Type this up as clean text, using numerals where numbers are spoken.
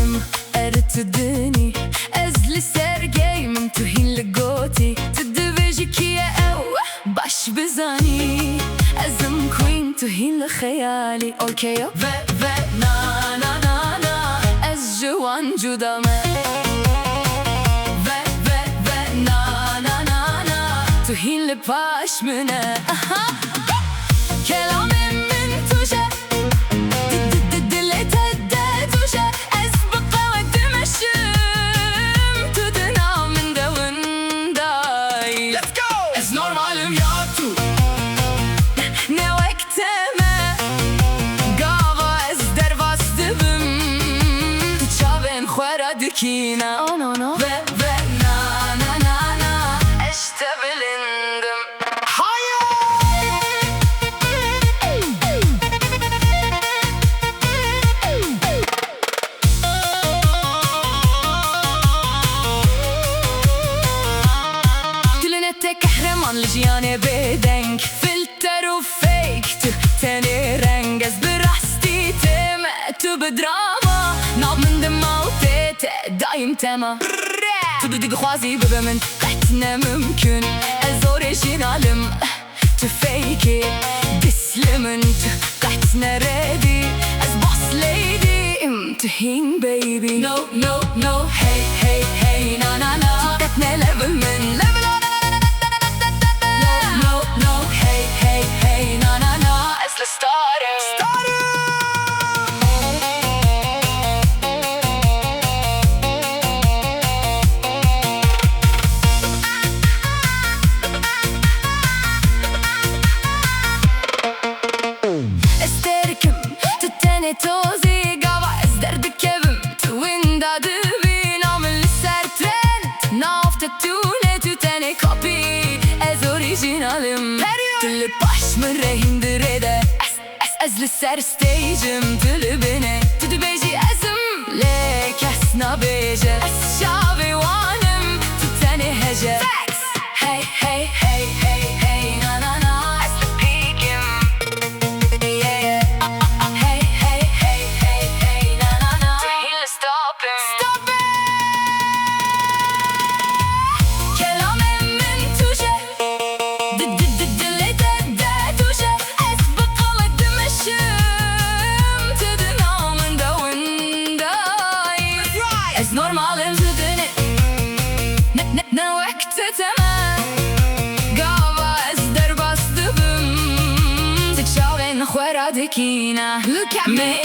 Sim ارتدني ازلي سرجي من تهين لقوتي تدبجي كيا او باش بزاني ازم كوين تهين لخيالي اوكي و نا نا نا نا از جوان جودامه و نا نا نا نا تهين لباش منه كلامي من توجه Kina oh no no ve na na na na işte bilindim hayır Dilinette kahraman ljane bedenk filter och fake tu teni renges berasti tema tu bedrama namn de maute daim tema تدي خوازي ببمن قحتنا ممكن از اوريجينالم تفيكي بسلمن قحتنا ريدي از boss lady امتهين baby no no no hey hey hey na na na قحتنا level من level no no no hey hey hey na na na as the starter توزي قوا ازدرد كبم توين داد بين عمل سرترند نافت تونه تتني كوبي از اوريجينالم تل باش من رهين دريده از لسر ستيجم تل بني تدبيجي ازم ليك اسنا بيجه از شابي وانم تتني هجه هاي هاي هاي هاي هاي نا نا نا normalim zedini ne vakti temel Gava ez derbastım Tçavin khwara dikina Look at me